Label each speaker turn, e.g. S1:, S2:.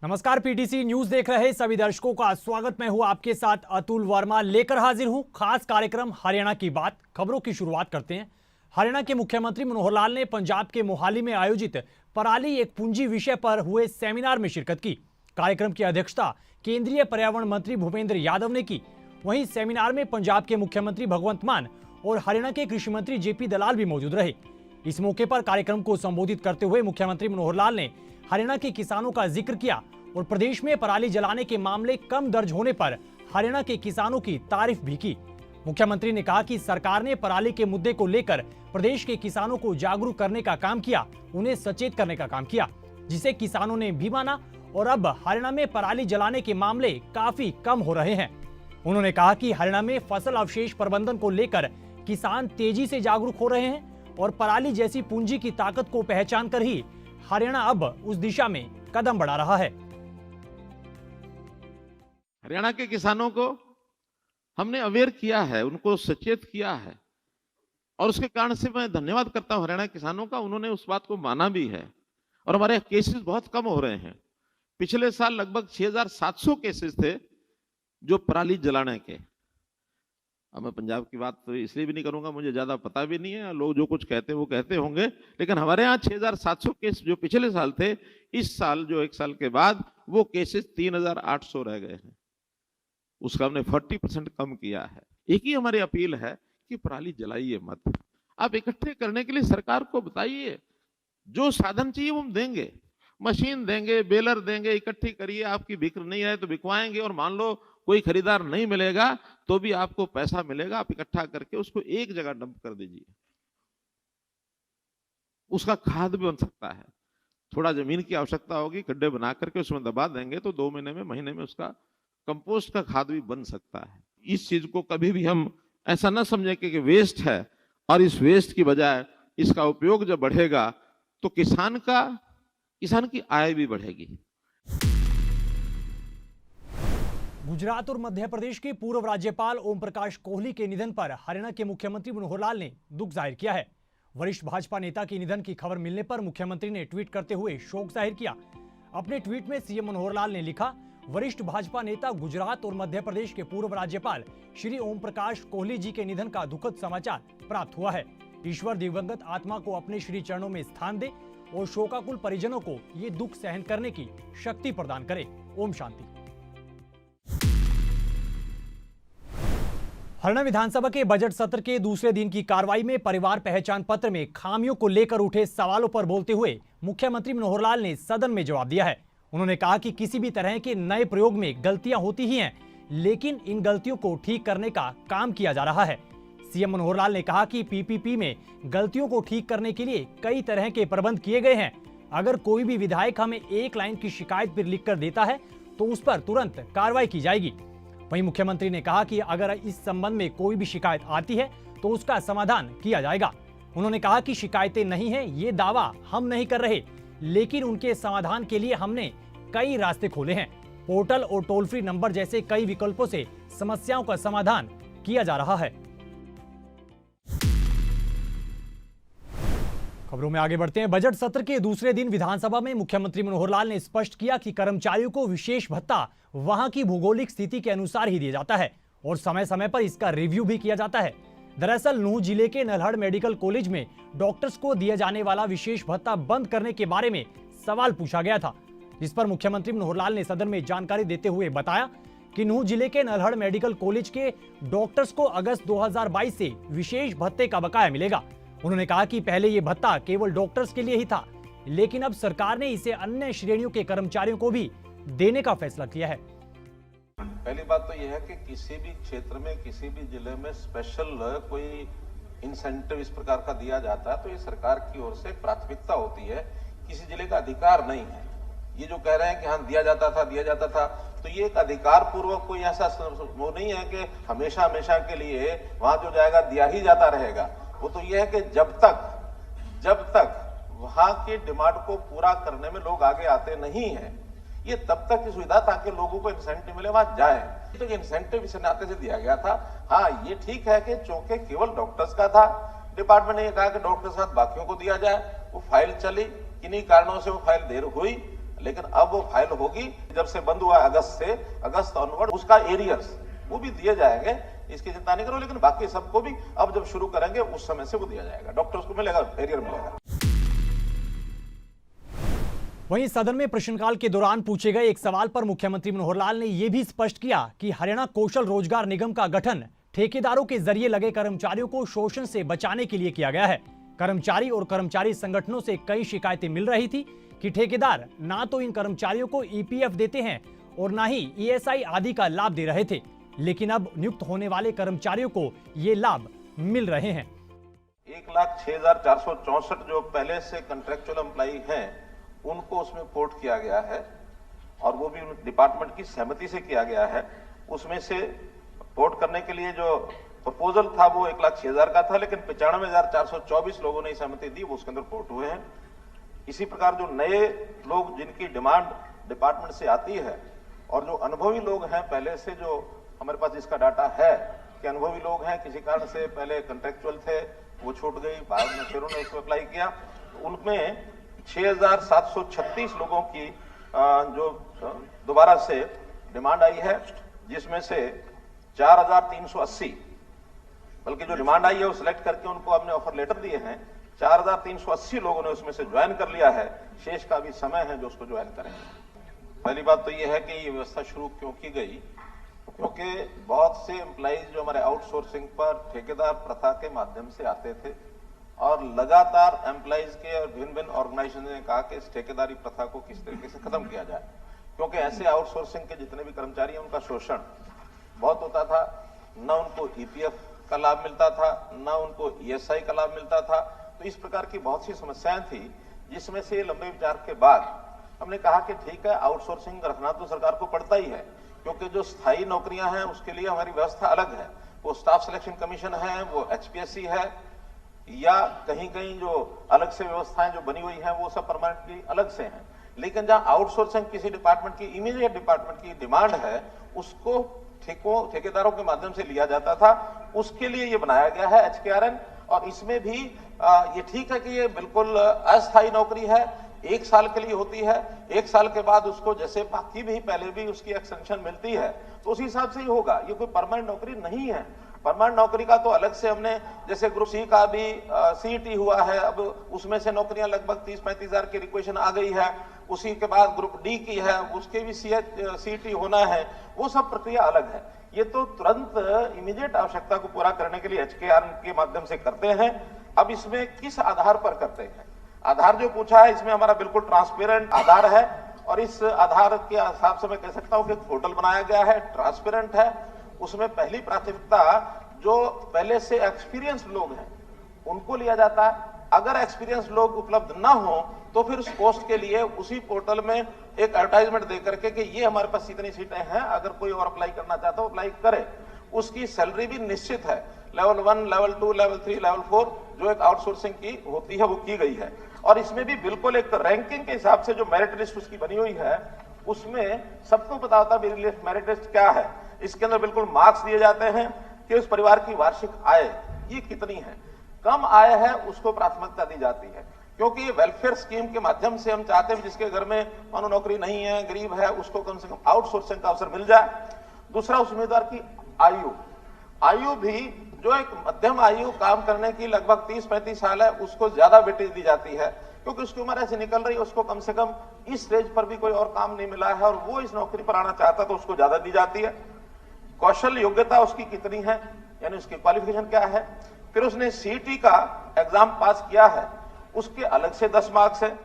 S1: नमस्कार, PTC news देख रहे सभी दर्शकों का स्वागत। मैं हूं आपके साथ अतुल वर्मा, लेकर हाजिर हूं खास कार्यक्रम हरियाणा की बात। खबरों की शुरुआत करते हैं। हरियाणा के मुख्यमंत्री मनोहर लाल ने पंजाब के मोहाली में आयोजित पराली एक पूंजी विषय पर हुए सेमिनार में शिरकत की। कार्यक्रम की अध्यक्षता केंद्रीय पर्यावरण मंत्री भूपेंद्र यादव ने की। वहीं सेमिनार में पंजाब के मुख्यमंत्री भगवंत मान और हरियाणा के कृषि मंत्री जेपी दलाल भी मौजूद रहे। इस मौके पर कार्यक्रम को संबोधित करते हुए मुख्यमंत्री मनोहर लाल ने हरियाणा के किसानों का जिक्र किया और प्रदेश में पराली जलाने के मामले कम दर्ज होने पर हरियाणा के किसानों की तारीफ भी की। मुख्यमंत्री ने कहा कि सरकार ने पराली के मुद्दे को लेकर प्रदेश के किसानों को जागरूक करने का काम किया, उन्हें सचेत करने का काम किया, जिसे किसानों ने भी माना और अब हरियाणा में पराली जलाने के मामले काफी कम हो रहे हैं। उन्होंने कहा कि हरियाणा में फसल अवशेष प्रबंधन को लेकर किसान तेजी से जागरूक हो रहे हैं और पराली जैसी पूंजी की ताकत को पहचान कर ही हरियाणा अब उस दिशा में कदम बढ़ा रहा है।
S2: हरियाणा के किसानों को हमने अवेयर किया है, उनको सचेत किया है और उसके कारण से मैं धन्यवाद करता हूं हरियाणा किसानों का। उन्होंने उस बात को माना भी है और हमारे केसेस बहुत कम हो रहे हैं। पिछले साल लगभग 6700 केसेस थे जो पराली जलाने के। अब मैं पंजाब की बात तो इसलिए भी नहीं करूंगा, मुझे ज्यादा पता भी नहीं है, लोग जो कुछ कहते हैं वो कहते होंगे, लेकिन हमारे यहाँ 6700 केस जो पिछले साल थे, इस साल जो एक साल के बाद वो केसेस 3800 रह गए हैं। उसका हमने 40% कम किया है। एक ही हमारी अपील है कि पराली जलाइए मत। आप इकट्ठे करने के लिए सरकार को बताइए, जो साधन चाहिए वो हम देंगे, मशीन देंगे, बेलर देंगे, इकट्ठी करिए। आपकी बिक नहीं है तो बिकवाएंगे और मान लो कोई खरीदार नहीं मिलेगा तो भी आपको पैसा मिलेगा। आप इकट्ठा करके उसको एक जगह डंप कर दीजिए। उसका खाद भी बन सकता है। थोड़ा जमीन की आवश्यकता होगी, गड्ढे बना करके उसमें दबा देंगे तो 2 महीने में, महीने में उसका कंपोस्ट का खाद भी बन सकता है। इस चीज को कभी भी हम ऐसा ना समझें कि वेस्ट है, और इस वेस्ट की बजाय इसका उपयोग जब बढ़ेगा तो किसान की आय भी बढ़ेगी।
S1: गुजरात और मध्य प्रदेश के पूर्व राज्यपाल ओम प्रकाश कोहली के निधन पर हरियाणा के मुख्यमंत्री मनोहर लाल ने दुख जाहिर किया है। वरिष्ठ भाजपा नेता के निधन की खबर मिलने पर मुख्यमंत्री ने ट्वीट करते हुए शोक जाहिर किया। अपने ट्वीट में सीएम मनोहर लाल ने लिखा, वरिष्ठ भाजपा नेता गुजरात और मध्य प्रदेश के पूर्व राज्यपाल श्री ओम प्रकाश कोहली जी के निधन का दुखद समाचार प्राप्त हुआ है। ईश्वर दिवंगत आत्मा को अपने श्री चरणों में स्थान दे और शोकाकुल परिजनों को ये दुख सहन करने की शक्ति प्रदान करे। ओम शांति। हरियाणा विधानसभा के बजट सत्र के दूसरे दिन की कार्रवाई में परिवार पहचान पत्र में खामियों को लेकर उठे सवालों पर बोलते हुए मुख्यमंत्री मनोहर लाल ने सदन में जवाब दिया है। उन्होंने कहा कि किसी भी तरह के नए प्रयोग में गलतियां होती ही हैं, लेकिन इन गलतियों को ठीक करने का काम किया जा रहा है। सीएम मनोहर लाल ने कहा कि पीपीपी में गलतियों को ठीक करने के लिए कई तरह के प्रबंध किए गए हैं। अगर कोई भी विधायक हमें एक लाइन की शिकायत पर लिखकर देता है तो उस पर तुरंत कार्रवाई की जाएगी। वहीं मुख्यमंत्री ने कहा कि अगर इस संबंध में कोई भी शिकायत आती है तो उसका समाधान किया जाएगा। उन्होंने कहा कि शिकायतें नहीं है, ये दावा हम नहीं कर रहे, लेकिन उनके समाधान के लिए हमने कई रास्ते खोले हैं। पोर्टल और टोल फ्री नंबर जैसे कई विकल्पों से समस्याओं का समाधान किया जा रहा है। खबरों में आगे बढ़ते हैं। बजट सत्र के दूसरे दिन विधानसभा में मुख्यमंत्री मनोहर लाल ने स्पष्ट किया कि कर्मचारियों को विशेष भत्ता वहां की भौगोलिक स्थिति के अनुसार ही दिया जाता है और समय समय पर इसका रिव्यू भी किया जाता है। दरअसल नूंह जिले के नल्हड़ मेडिकल कॉलेज में डॉक्टर्स को दिया जाने वाला विशेष भत्ता बंद करने के बारे में सवाल पूछा गया था, जिस पर मुख्यमंत्री मनोहर लाल ने सदन में जानकारी देते हुए बताया कि नूंह जिले के नल्हड़ मेडिकल कॉलेज के डॉक्टर्स को अगस्त 2022 से विशेष भत्ते का बकाया मिलेगा। उन्होंने कहा कि पहले ये भत्ता केवल डॉक्टर्स के लिए ही था, लेकिन अब सरकार ने इसे अन्य श्रेणियों के कर्मचारियों को भी देने का फैसला किया है।
S3: पहली बात तो यह है कि किसी भी क्षेत्र में, किसी भी जिले में स्पेशल कोई इंसेंटिव इस प्रकार का दिया जाता है तो ये सरकार की ओर से प्राथमिकता होती है, किसी जिले का अधिकार नहीं है। ये जो कह रहे हैं कि हाँ दिया जाता था, तो ये एक अधिकार पूर्वक कोई ऐसा वो नहीं है कि हमेशा के लिए वहां जो जाएगा दिया ही जाता रहेगा। वो तो ये है कि जब तक वहां की डिमांड को पूरा करने में लोग आगे आते नहीं हैं, ये तब तक की सुविधा ताकि लोगों को इंसेंटिव मिले वहां जाए। तो इंसेंटिव इस नाते से दिया गया था। हाँ, ये ठीक है कि चूंकि केवल डॉक्टर्स का था, डिपार्टमेंट ने कहा कि डॉक्टर के साथ बाकियों को दिया जाए। वो फाइल चली, किन्हीं कारणों से वो फाइल देर हुई, लेकिन अब वो फाइल होगी जब से बंद हुआ अगस्त ऑनवर्ड, उसका एरियर्स वो भी दिए जाएंगे, इसकी चिंता नहीं करो। लेकिन बाकी सबको भी अब जब शुरू करेंगे उस समय से वो दिया जाएगा, डॉक्टर्स को मिलेगा, एरियर मिलेगा।
S1: वहीं सदन में प्रश्नकाल के दौरान पूछे गए एक सवाल पर मुख्यमंत्री मनोहर लाल ने यह भी स्पष्ट किया कि हरियाणा कौशल रोजगार निगम का गठन ठेकेदारों के जरिए लगे कर्मचारियों को शोषण से बचाने के लिए किया गया है। कर्मचारी और कर्मचारी संगठनों से कई शिकायतें मिल रही थी कि ठेकेदार ना तो इन कर्मचारियों को ईपीएफ देते हैं और ना ही ईएसआई आदि का लाभ दे रहे थे, लेकिन अब नियुक्त होने वाले कर्मचारियों को ये लाभ मिल रहे हैं।
S3: 1,06,464 जो पहले से कंट्रेक्चुअल एम्प्लॉई हैं उनको उसमें पोर्ट किया गया है और वो भी डिपार्टमेंट की सहमति से किया गया है। उसमें से पोर्ट करने के लिए जो प्रपोजल था वो 1,06,000 का था, लेकिन 95,424 लोगों ने सहमति दी, वो उसके अंदर पोर्ट हुए हैं। इसी प्रकार जो नए लोग जिनकी डिमांड डिपार्टमेंट से आती है और जो अनुभवी लोग हैं पहले से, जो हमारे पास इसका डाटा है कि अनुभवी लोग हैं, किसी कारण से पहले कंट्रेक्चुअल थे, वो छूट गई, बाद में फिर उन्होंने उसको अप्लाई किया, उनमें 6,736 लोगों की जो दोबारा से डिमांड आई है, जिसमें से 4,380 बल्कि जो डिमांड आई है वो सिलेक्ट करके उनको हमने ऑफर लेटर दिए हैं। 4,380 लोगों ने उसमें से ज्वाइन कर लिया है, शेष का भी समय है जो उसको ज्वाइन करेंगे। पहली बात तो ये है कि ये व्यवस्था शुरू क्यों की गई, क्योंकि बहुत से एम्प्लॉइज जो हमारे आउटसोर्सिंग पर ठेकेदार प्रथा के माध्यम से आते थे और लगातार एम्प्लॉइज के और भिन्न भिन्न ऑर्गेनाइजेशन ने कहा कि इस ठेकेदारी प्रथा को किस तरीके से खत्म किया जाए, क्योंकि ऐसे आउटसोर्सिंग के जितने भी कर्मचारी हैं उनका शोषण बहुत होता था। न उनको ईपीएफ का लाभ मिलता था, न उनको ईएसआई का लाभ मिलता था। तो इस प्रकार की बहुत सी समस्याएं थी, जिसमें से लंबे विचार के बाद हमने कहा कि ठीक है, आउटसोर्सिंग रखना तो सरकार को पड़ता ही है, क्योंकि जो स्थायी नौकरियां हैं उसके लिए हमारी व्यवस्था अलग है। वो स्टाफ सिलेक्शन कमीशन है, वो एचपीएससी है, या कहीं कहीं जो अलग से व्यवस्थाएं जो बनी हुई हैं वो सब परमानेंटली अलग से हैं। लेकिन जहां आउटसोर्सिंग किसी डिपार्टमेंट की, इमीडिएट डिपार्टमेंट की डिमांड है, उसको ठेकेदारों के माध्यम से लिया जाता था, उसके लिए ये बनाया गया है एचकेआरएन। और इसमें भी ये ठीक है कि ये बिल्कुल अस्थायी नौकरी है, 1 साल के लिए होती है। 1 साल के बाद उसको जैसे बाकी भी पहले भी उसकी एक्सटेंशन मिलती है तो उसी हिसाब से ही होगा। ये कोई परमानेंट नौकरी नहीं है। परमानेंट नौकरी का तो अलग से हमने, जैसे ग्रुप सी का भी सीईटी हुआ है, अब उसमें से नौकरियां लगभग 30-35 हजार की रिक्वेशन आ गई है। उसी के बाद ग्रुप डी की है, उसके भी सीईटी होना है, वो सब प्रक्रिया अलग है। ये तो तुरंत इमीडिएट आवश्यकता को पूरा करने के लिए एचकेआरएन के माध्यम से करते हैं। अब इसमें किस आधार पर करते हैं, आधार जो पूछा है, इसमें हमारा बिल्कुल ट्रांसपेरेंट आधार है और इस आधार के हिसाब से मैं कह सकता हूं कि पोर्टल बनाया गया है, ट्रांसपेरेंट है। उसमें पहली प्राथमिकता जो पहले से एक्सपीरियंस लोग हैं उनको लिया जाता है। अगर एक्सपीरियंस लोग उपलब्ध ना हो तो फिर उस पोस्ट के लिए उसी पोर्टल में एक एडवर्टाइजमेंट दे करके कि ये हमारे पास इतनी सीटें हैं, अगर कोई और अप्लाई करना चाहता हो अप्लाई करे। उसकी सैलरी भी निश्चित है, लेवल 1, लेवल 2, लेवल 3, लेवल 4 जो एक आउटसोर्सिंग की होती है वो की गई है। और इसमें भी बिल्कुल एक रैंकिंग के हिसाब से जो मेरिट लिस्ट उसकी बनी हुई है, उसमें सबको पता होता है मेरिट लिस्ट क्या है। इसके अंदर बिल्कुल मार्क्स दिए जाते हैं कि उस परिवार की वार्षिक आय ये कितनी है। कम आय है उसको प्राथमिकता दी जाती है, क्योंकि ये वेलफेयर स्कीम के माध्यम से हम चाहते हैं जिसके घर में मानो नौकरी नहीं है, गरीब है, उसको कम से कम आउटसोर्सिंग का अवसर मिल जाए। दूसरा, उस उम्मीदवार की आयु भी जो एक मध्यम आयु काम करने की लगभग 30-35 साल है, उसको ज्यादा वेटेज दी जाती है, क्योंकि उसकी उम्र ऐसे निकल रही है, उसको कम से कम इस स्टेज पर भी कोई और काम नहीं मिला है और वो इस नौकरी पर आना चाहता तो उसको ज्यादा दी जाती है। कौशल योग्यता उसकी कितनी है, यानी उसकी क्वालिफिकेशन क्या है। फिर उसने सीईटी का एग्जाम पास किया है, उसके अलग से 10 मार्क्स है।